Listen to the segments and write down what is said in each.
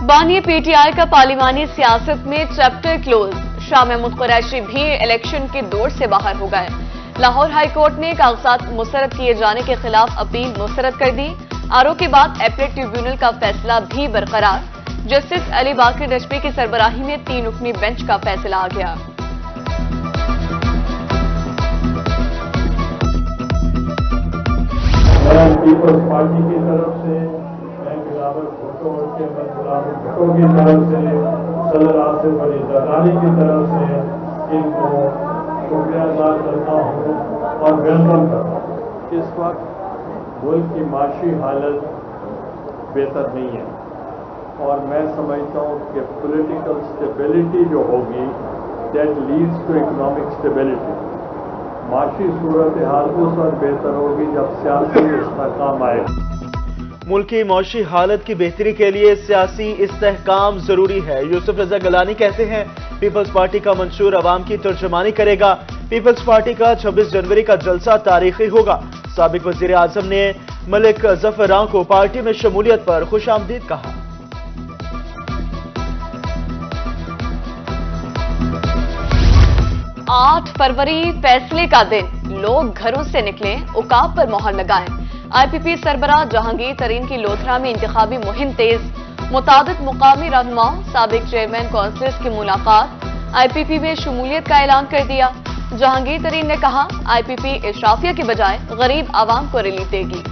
बानिए पीटीआई का पार्लिमानी सियासत में चैप्टर क्लोज। शाह महमूद कुरैशी भी इलेक्शन की दौड़ से बाहर हो गए। लाहौर हाई कोर्ट ने कागजात मुस्तरद किए जाने के खिलाफ अपील मुस्तरद कर दी। आरओ के बाद एपलेट ट्रिब्यूनल का फैसला भी बरकरार। जस्टिस अली बाकर रजवी की सरबराही में 3 रुकनी बेंच का फैसला आ गया। पीपल्स पार्टी की तरफ से, मैं बिलावल भुट्टो के बिलावल भुट्टो की तरफ से, सदर आसिफ अली जरदारी की तरफ से इनको शुक्रिया अदा करता हूँ और वेलकम करता हूँ। इस वक्त मुल्क की माशी हालत बेहतर नहीं है और मैं समझता हूँ कि पॉलिटिकल स्टेबिलिटी जो होगी that leads to economic stability. माशी सूरत हाल उस वक्त बेहतर होगी जब सियासी इस्तेहकाम आएगा। मुल्क की मौशी हालत की बेहतरी के लिए सियासी इस्तेहकाम जरूरी है। यूसुफ रजा गलानी कहते हैं पीपल्स पार्टी का मंशूर अवाम की तर्जुमानी करेगा। पीपल्स पार्टी का 26 जनवरी का जलसा तारीखी होगा। साबिक वजीर आजम ने मलिक जफरान को पार्टी में शमूलियत पर खुशामदीद कहा। 8 फरवरी फैसले का दिन, लोग घरों से निकले, उकाब पर मोहर लगाएं। आईपीपी सरबराह जहांगीर तरीन की लोथरा में इंतखाबी मुहिम तेज। मुतादिद मुकामी रहनुमाओं, साबिक चेयरमैन काउंसिलर्स की मुलाकात। आईपीपी में शमूलियत का ऐलान कर दिया। जहांगीर तरीन ने कहा आईपीपी इशराफिया की बजाय गरीब आवाम को रिलीफ देगी।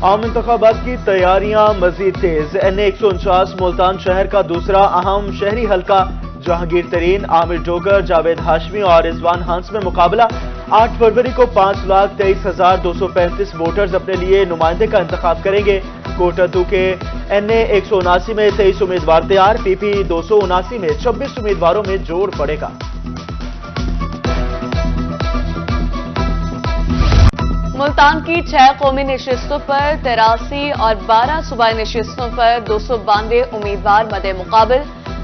आम इंतखाबात की तैयारियां मजीद तेज। NA 149 मुल्तान शहर का दूसरा अहम शहरी हल्का। जहांगीर तरीन, आमिर डोगर, जावेद हाशमी और रिजवान हंस में मुकाबला। 8 फरवरी को 5,23,235 वोटर्स अपने लिए नुमाइंदे का इंतखाब करेंगे। कोटा 2 के NA 179 में 23 उम्मीदवार तैयार। PP 279 में 26 उम्मीदवारों में जोर पड़ेगा। मुल्तान की 6 कौमी नशिस्तों पर 83 और 12 सूबाई नशिस्तों पर 292 उम्मीदवार मदे मुकाबिल।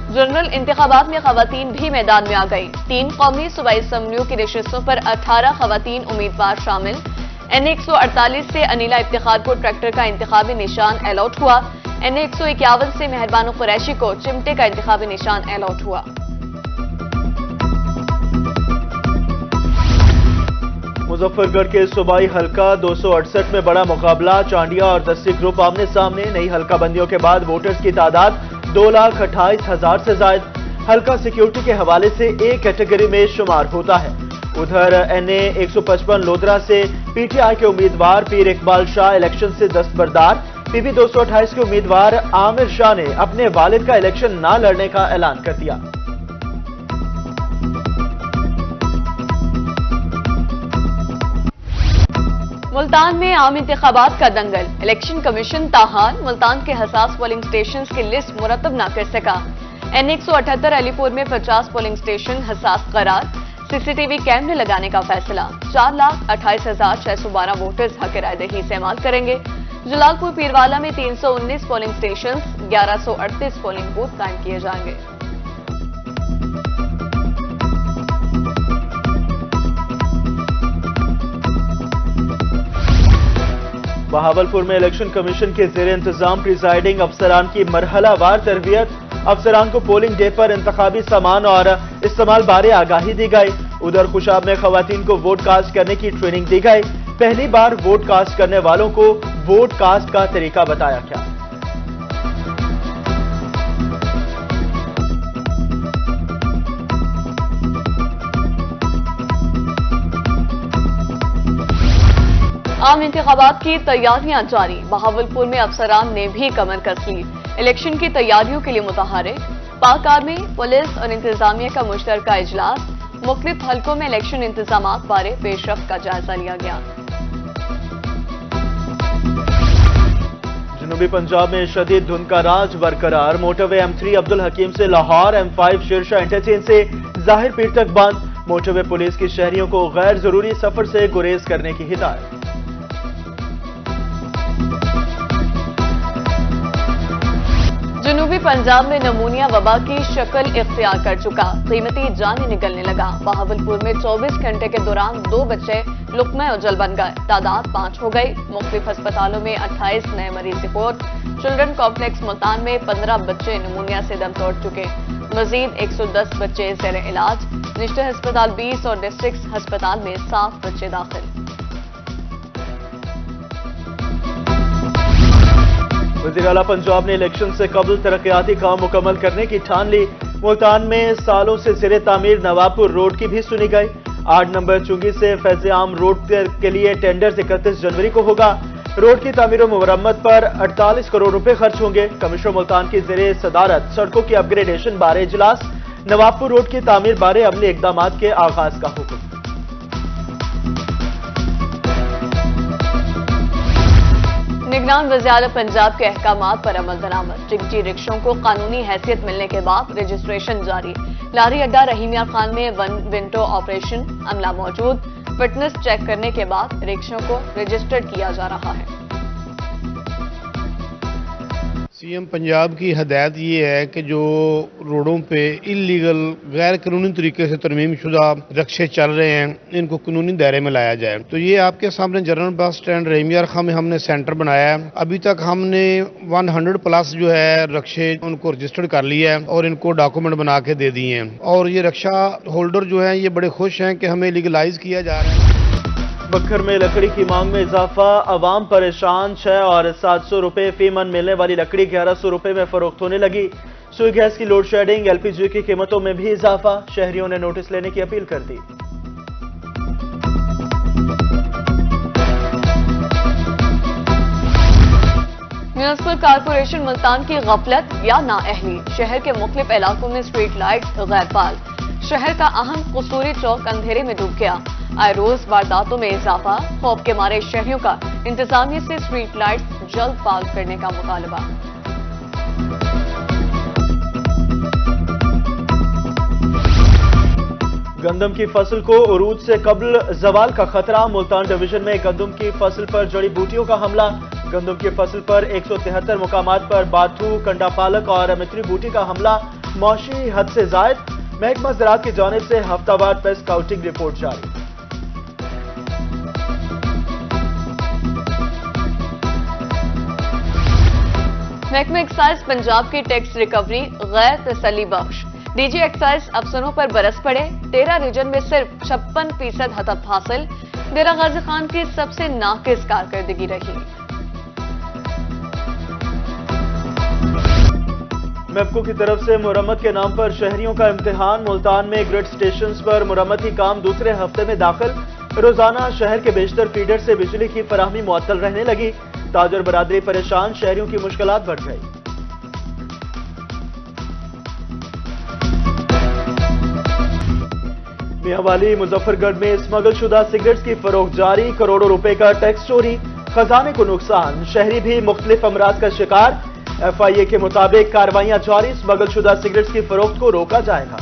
जनरल इंतखाबात में खवातीन भी मैदान में आ गई। 3 कौमी सूबाई असम्बलियों की नशिस्तों पर 18 खवातीन उम्मीदवार शामिल। NA 148 से अनिला इफ्तिखार को ट्रैक्टर का इंतखाबी निशान अलॉट हुआ। NA 151 से मेहरबानो कुरैशी को चिमटे का इंतखाबी निशान अलॉट हुआ। मुजफ्फरगढ़ के सूबाई हल्का 268 में बड़ा मुकाबला। चांडिया और दस्ती ग्रुप आमने सामने। नई हल्का बंदियों के बाद वोटर्स की तादाद 2,28,000 से जायद। हल्का सिक्योरिटी के हवाले से A कैटेगरी में शुमार होता है। उधर NA 155 लोधरा से PTI के उम्मीदवार पीर इकबाल शाह इलेक्शन से दस्तबरदार। PP 228 के उम्मीदवार आमिर शाह ने अपने वालिद का इलेक्शन न लड़ने का ऐलान कर दिया। मुल्तान में आम इंतखाबात का दंगल। इलेक्शन कमीशन ताहाल मुल्तान के हसास पोलिंग स्टेशन की लिस्ट मुरतब न कर सका। NA 178 अलीपुर में 50 पोलिंग स्टेशन हसास करार। CCTV कैमरे लगाने का फैसला। 4,28,612 वोटर्स हक राय दही इस्तेमाल करेंगे। जलालपुर पीरवाला में 319 पोलिंग स्टेशन, 1138 पोलिंग बूथ कायम किए जाएंगे। बहावलपुर में इलेक्शन कमीशन के जेर इंतजाम प्रिजाइडिंग अफसरान की मरहलावार तरबियत। अफसरान को पोलिंग डे पर इंतखाबी सामान और इस्तेमाल बारे आगाही दी गई। उधर खुशाब में खवातीन को वोट कास्ट करने की ट्रेनिंग दी गई। पहली बार वोट कास्ट करने वालों को वोट कास्ट का तरीका बताया गया। आम इंतखाबात की तैयारियां जारी। बहावलपुर में अफसरान ने भी कमर कस ली। इलेक्शन की तैयारियों के लिए मुतहरिक। पाक आर्मी, पुलिस और इंतजामिया का मुश्तरका इजलास। मुख्तलिफ हल्कों में इलेक्शन इंतजामात बारे पेशरफ्त का जायजा लिया गया। जनूबी पंजाब में शदीद धुंध का राज बरकरार। मोटरवे M3 अब्दुल हकीम से लाहौर, M5 शेरशाह इंटरचेंज से जाहिर पीर तक बंद। मोटरवे पुलिस की शहरियों को गैर जरूरी सफर से गुरेज करने की हिदायत। जनूबी पंजाब में नमूनिया वबा की शक्ल इख्तियार कर चुका, कीमती जाने निकलने लगा। बहावलपुर में 24 घंटे के दौरान 2 बच्चे लुकमा उजल बन गए, तादाद 5 हो गई। मुख्तलिफ अस्पतालों में 28 नए मरीज रिपोर्ट। चिल्ड्रन कॉम्प्लेक्स मुल्तान में 15 बच्चे नमूनिया से दम तोड़ चुके, मजीद 110 बच्चे ज़ेर इलाज। निश्चित अस्पताल 20 और डिस्ट्रिक्ट अस्पताल में 7 बच्चे दाखिल। वज़ीर आला पंजाब ने इलेक्शन से कबल तरक्याती काम मुकम्मल करने की ठान ली। मुल्तान में सालों से ज़ेरे तामीर नवाबपुर रोड की भी सुनी गई। 8 नंबर चुंगी से फैज़ आम रोड के लिए टेंडर 31 जनवरी को होगा। रोड की तामीर और मुरम्मत पर 48 करोड़ रुपए खर्च होंगे। कमिश्नर मुल्तान की ज़ेरे सदारत सड़कों की अपग्रेडेशन बारे इजलास। नवाबपुर रोड की तामीर बारे अमली इकदामात के आगाज का हुक्म। निगरान वज़ीर पंजाब के अहकामात पर अमल दरामद। टिकटी रिक्शों को कानूनी हैसियत मिलने के बाद रजिस्ट्रेशन जारी। लारी अड्डा रहीमिया खान में वन विंडो ऑपरेशन, अमला मौजूद। फिटनेस चेक करने के बाद रिक्शों को रजिस्टर्ड किया जा रहा है। सीएम पंजाब की हदायत ये है कि जो रोडों पे इलीगल गैर कानूनी तरीके से तरमीम शुदा रक्शे चल रहे हैं, इनको कानूनी दायरे में लाया जाए। तो ये आपके सामने जनरल बस स्टैंड रहीमिया खां में हमने सेंटर बनाया है। अभी तक हमने 100 प्लस जो है रक्शे उनको रजिस्टर्ड कर लिया है और इनको डॉक्यूमेंट बना के दे दिए हैं। और ये रक्षा होल्डर जो है ये बड़े खुश हैं कि हमें लीगलाइज किया जा रहा है। बखर में लकड़ी की मांग में इजाफा, अवाम परेशान। 6 और 700 रुपए फी मन मिलने वाली लकड़ी 1100 रुपए में फरोख्त होने लगी। सुई गैस की लोड शेडिंग, एलपीजी की कीमतों में भी इजाफा। शहरियों ने नोटिस लेने की अपील कर दी। म्युनिसिपल कॉर्पोरेशन मुल्तान की गफलत या नाअहली। शहर के मुख्तलिफ इलाकों में स्ट्रीट लाइट गैर फाल। शहर का अहम कसूरी चौक अंधेरे में डूब गया। आए रोज वारदातों में इजाफा। खौफ के मारे शहरियों का इंतजामिया से स्ट्रीट लाइट्स जल्द फाल करने का मुतालबा। गंदम की फसल को उरूज से कबल जवाल का खतरा। मुल्तान डिवीजन में गंदम की फसल पर जड़ी बूटियों का हमला। गंदम की फसल पर 173 मुकामात पर बाथू, कंडा पालक और मित्री बूटी का हमला। मौशी हद से जायद। महकमा ज़राअत की जानिब से हफ्तावार पेस्ट काउंटिंग रिपोर्ट जारी। महकमा एक्साइज पंजाब की टैक्स रिकवरी गैर तसल्ली बख्श। डीजी एक्साइज अफसरों पर बरस पड़े। 13 रीजन में सिर्फ 56% हदफ हासिल। डेरा गाजी खान की सबसे नाकिस कारकर्दगी रही। मेपको की तरफ से मुरम्मत के नाम पर शहरियों का इम्तिहान। मुल्तान में ग्रिड स्टेशंस पर मुरम्मती काम दूसरे हफ्ते में दाखिल। रोजाना शहर के बेशतर फीडर से बिजली की फराहमी मुअत्तल रहने लगी। ताजर बरादरी परेशान, शहरियों की मुश्किलात बढ़ गई। मियांवाली मुजफ्फरगढ़ में स्मगल शुदा सिगरेट्स की फरोख्त जारी। करोड़ों रुपए का टैक्स चोरी, खजाने को नुकसान। शहरी भी मुख्तलिफ अमराज का शिकार। FIA के मुताबिक कार्रवाइयां जारी। स्मगल शुदा सिगरेट्स की फरोख्त को रोका जाएगा।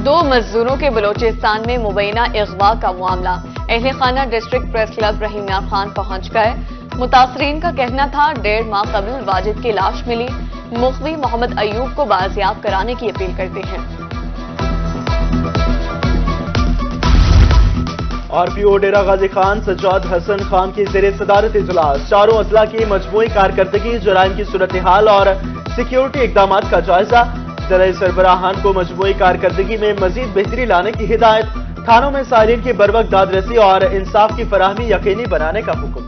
दो मजदूरों के बलोचिस्तान में मुबैना अगवा का मामला। अहले खाना district press club Rahimiya Khan पहुंच गए। मुतासरीन का कहना था 1.5 माह कबल वाजिद की लाश मिली। मुख्वी मोहम्मद अयूब को बाजियाब कराने की अपील करते हैं। RPO डेरा गाजी खान सज्जाद हसन खान की ज़ेरे सदारत इजलास। चारों अजला की मजमूई कारकर्दगी, जराइम की सूरत हाल और सिक्योरिटी इकदामात का जायजा। ज़राई सरबराहान को मजमूई कारकर्दगी में मजीद बेहतरी लाने की हिदायत। थानों में साइलिन की बरवक्त दादरसी और इंसाफ की फराहमी यकीनी बनाने का हुक्म।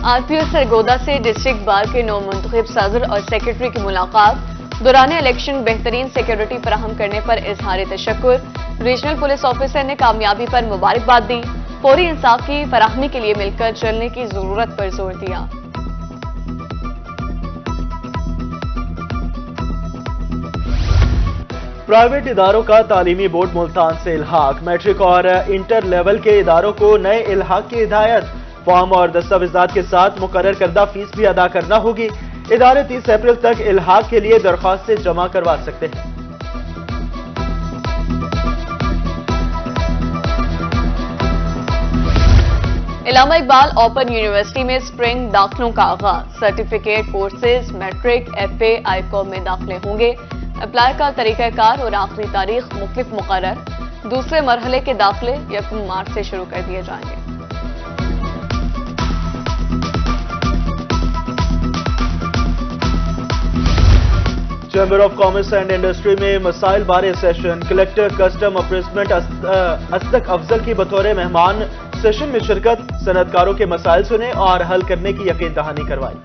RPO सरगोदा से डिस्ट्रिक्ट बार के नौ मुंतखब सदर और सेक्रेटरी की मुलाकात। दौरान इलेक्शन बेहतरीन सिक्योरिटी फराहम करने पर इजहार तशक्कुर। रीजनल पुलिस ऑफिसर ने कामयाबी पर मुबारकबाद दी। फौरी इंसाफ की फराहमी के लिए मिलकर चलने की जरूरत पर जोर दिया। प्राइवेट इदारों का तालीमी बोर्ड मुल्तान से इल्हाक। मैट्रिक और इंटर लेवल के इदारों को नए इल्हाक की हिदायत। फॉर्म और दस्तावेजात के साथ मुकर्रर करदा फीस भी अदा करना होगी। ادارے 30 اپریل تک الحاق کے لیے درخواستیں جمع کروا سکتے ہیں۔ علامہ اقبال اوپن یونیورسٹی میں سپرنگ داخلوں کا آغاز، certificate courses, matric, F A, I com میں داخلے ہوں گے۔ اپلائی کا طریقہ کار اور آخری تاریخ مختلف مقرر۔ دوسرے مرحلے کے داخلے 1 مارچ سے شروع کر دیے جائیں گے۔ Chamber of commerce and industry میں مسائل بارے سیشن، کلیکٹر کسٹم اپریسمنٹ اصدق افضل کی بطور مہمان سیشن میں شرکت، صنعت کاروں کے مسائل سنے اور حل کرنے کی یقین دہانی کروائی۔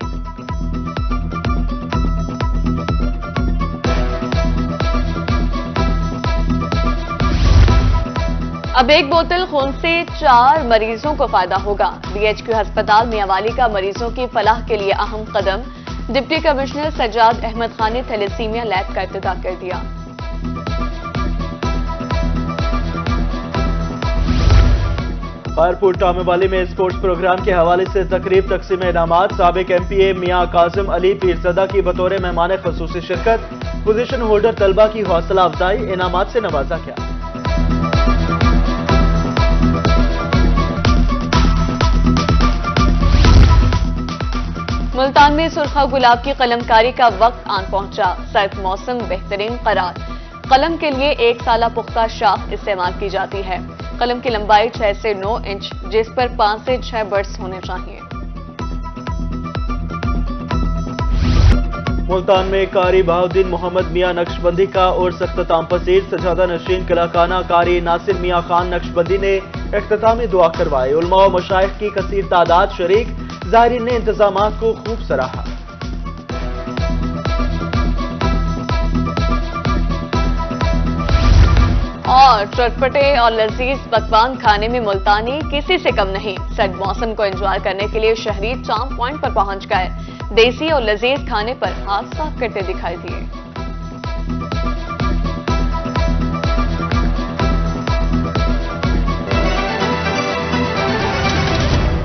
اب 1 بوتل خون سے 4 مریضوں کو فائدہ ہوگا۔ بی ایچ کیو ہسپتال میاوالی کا مریضوں کی فلاح کے لیے اہم قدم، ڈپٹی کمشنر سجاد احمد خان نے تھیلیسیمیا لیب کا افتتاح کر دیا۔ فائرپور ٹامے میں اسپورٹس پروگرام کے حوالے سے تقریب، تقسیم انعامات، سابق ایم پی اے میاں کاظم علی پیرزدہ کی بطور مہمان خصوصی شرکت، پوزیشن ہولڈر طلبہ کی حوصلہ افزائی، انعامات سے نوازا گیا۔ ملتان میں سرخا گلاب کی قلم کاری کا وقت آن پہنچا، سرد موسم بہترین قرار۔ قلم کے لیے 1 سالہ پختہ شاخ استعمال کی جاتی ہے۔ قلم کی لمبائی 6 سے 9 انچ، جس پر 5 سے 6 برس ہونے چاہیے۔ ملتان میں قاری بہاؤالدین محمد میاں نقشبندی کا عرس اختتام پذیر، سجادہ نشین کلاکانہ قاری ناصر میاں خان نقشبندی نے اختتامی دعا کروائی۔ علماء و مشائخ کی کثیر تعداد شریک، زائرین نے انتظامات کو خوب سراہا۔ اور چٹپٹے اور لذیذ پکوان کھانے میں ملتانی کسی سے کم نہیں۔ سرد موسم کو انجوائے کرنے کے لیے شہری چارم پوائنٹ پر پہنچ گئے، دیسی اور لذیذ کھانے پر ہاتھ صاف کرتے دکھائی دیے۔